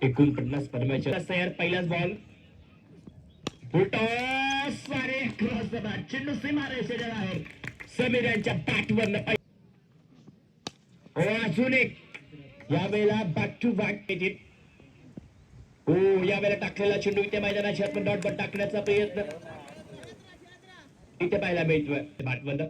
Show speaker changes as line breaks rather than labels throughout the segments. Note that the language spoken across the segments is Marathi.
एकूण 50 परमेश्वर तयार. पहिलाच बॉल सारे क्रॉस चेंडू सीमा रेषेच्या बाहेर. समीर यांच्या बॅटवर अजून एक यावेळेला बॅक टू बॅक येतील. हो यावेळेला टाकलेला चेंडू इथे मैदानाच्या आतमध्ये डॉट बॉल टाकण्याचा प्रयत्न इथे पाहायला मिळतोय. बॅटवर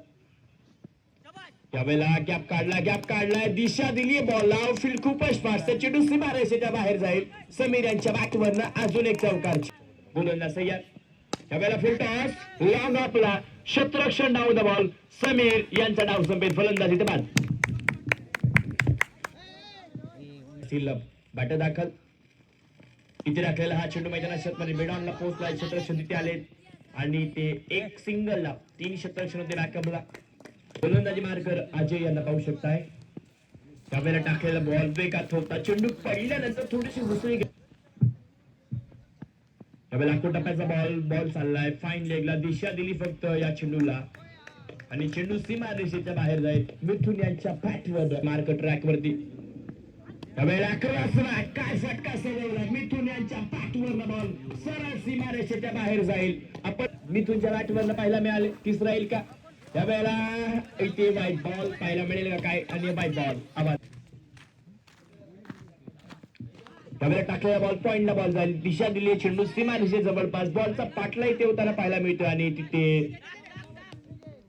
यावेळेला गॅप काढलाय दिशा दिली बॉलला. फील्ड खूपच फास्ट. चेंडू सीमा रेषेच्या बाहेर जाईल. समीर यांच्या बॅटवरनं अजून एक चौकार. गोलंदाज सय्यद यावेळेला फील्ड टॉस लॉंग आपला क्षेत्ररक्षण डाव द बॉल. समीर यांचा डाव संपेल. फलंदाज इथे बाद. बॅटर दाखल इथे राखलेला हा चेंडू मैदानाच्या मिडॉनला पोहोचला. क्षेत्ररक्षण तिथे आले आणि ते एक सिंगलला 3 क्षेत्ररक्षण होते राखबला. गोलंदाजी मार्कर अजय यांना पाहू शकताय. त्यावेळेला टाकलेला बॉल वेगात होता. चेंडू पडल्यानंतर थोडीशी घुसळी. त्यावेळेला टप्प्याचा बॉल चाललाय. फाईन लेगला दिशा दिली फक्त या चेंडूला आणि चेंडू सीमा रेषेच्या बाहेर जाईल. मिथुन यांच्या बॅटवर मार्कर ट्रॅक वरती. त्यावेळेला काय फटका सजवला. मिथुन यांच्या बॅटवरनं बॉल सरळ सीमा रेषेच्या बाहेर जाईल. आपण मिथुनच्या बॅटवरनं पाहायला मिळाले. तिसरा येईल का? त्यावेळेला इथे व्हाईट बॉल पाहायला मिळेल का? काय आणि व्हाईट बॉल आवाज. त्यावेळेला टाकलेला बॉल पॉइंटला बॉल जाईल. दिशा दिली चेंडू सीमा रेषे जवळपास. बॉलचा पाठला इथे होताना पाहायला मिळतो आणि तिथे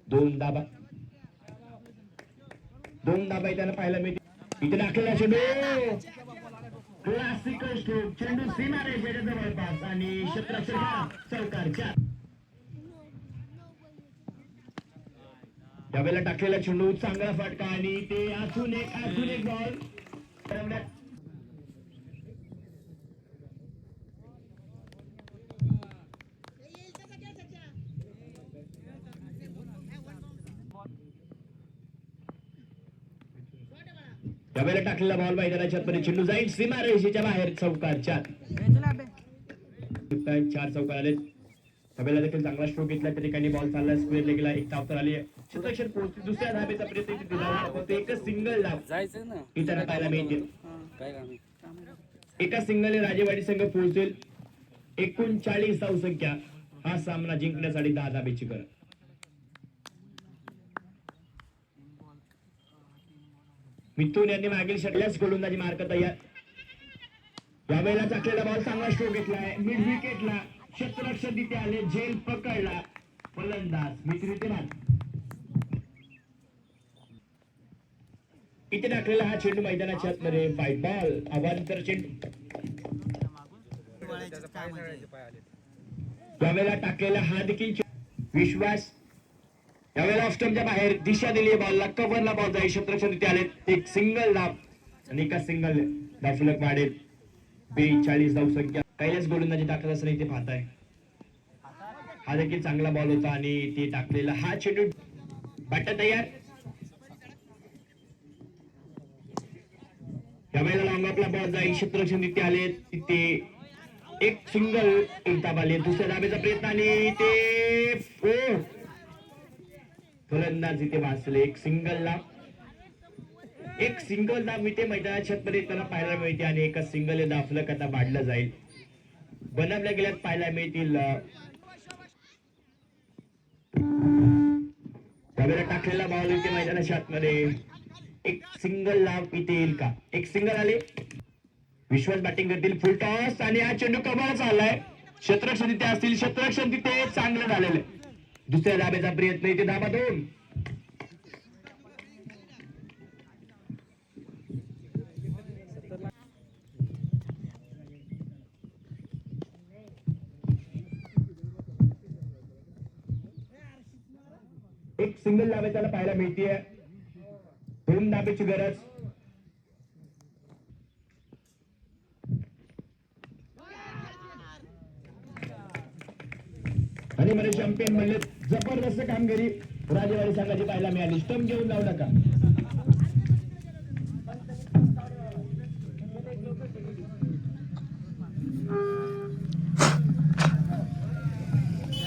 दोन दाबा त्यांना पाहायला मिळते. इथे टाकलेला चेंडू क्लासिकल स्ट्रोक. चेंडू सीमा रेषेच्या जवळपास आणि क्षेत्ररक्षण चौकार 4. त्यावेळेला टाकलेला चेंडू चांगला फटका आणि ते अजून एक बॉल. त्यावेळेला टाकलेला बॉल मैदानाच्या आतमध्ये. चेंडू जाईल सीमा रेषेच्या बाहेर. चौकार 4. 4 चौकार आले. त्यावेळेला देखील चांगला स्ट्रोक घेतला. त्या ठिकाणी बॉल चालला स्क्वेअर लेगला. एक धाव तर आली आहे. क्षेत्ररक्षण पोहोचते. दुसऱ्या धावेचा प्रयत्न एकच सिंगल धाव इतर पाहायला मिळतील. एका सिंगलने राजेवाडी संघ पोहोचेल. 39 धावसंख्या. हा सामना जिंकण्यासाठी 10 धावेची गरज. मिथुन यांनी मागील षटल्यास गोलंदाजी मार्क तयार. यावेळेला टाकलेला बॉल चांगला स्ट्रोक घेतलाय. मिड विकेटला क्षेत्ररक्षण तिथे आले. झेल पकडला. फलंदाज मिथुन इथे बाद. इथे टाकलेला हा चेंडू मैदानाच्या आतमध्ये व्हाईट बॉल. अवांतर चेंडू. यावेळेला टाकलेला हा देखील विश्वास. यावेळेला ऑफस्टंपच्या बाहेर. दिशा दिली बॉलला. कव्हरला बॉल जाईल. क्षेत्ररक्षण तिथे आले. एक सिंगल धाव आणि एका सिंगल धावफलक वाढेल. 42 धावसंख्या. पहिल्याच गोलंदाजी टाकत असताना इथे पाहताय. हा देखील चांगला बॉल होता आणि ते टाकलेला हा चेंडू. बॅटर तयार. यावेळेला लॉंग आपला बॉल जाईल. क्षेत्ररक्षण तिथे आले. तिथे एक सिंगल एक धाव आले. दुसऱ्या धावेचा प्रयत्न आणि ते फलंदाज इथे वाचले. एक सिंगल धाव इथे मैदानाच्या आतमध्ये त्याला पाहायला मिळते आणि एका सिंगल धावफलक आता वाढलं जाईल. बनवल्या गेल्यात पाहायला मिळतील. त्यावेळेला टाकलेला बॉल इथे मैदानाच्या आतमध्ये. एक सिंगल धाव इथे येईल का? एक सिंगल आले. विश्वास बॅटिंग करतील. फुल टॉस आणि हा चेंडू कव्हर चाललाय. क्षेत्ररक्षण तिथे असतील. क्षेत्ररक्षण तिथे चांगलं झालेलं आहे. दुसऱ्या धाब्याचा प्रयत्न. इथे धाबा 2. एक सिंगल धाबे त्याला पाहायला मिळतीये. 2 धाब्याची गरज. आणि मला चॅम्पियन म्हणले. जबरदस्त कामगिरी राजेवाडी संघाची पाहायला मिळाली. स्टंप घेऊन जाऊ नका.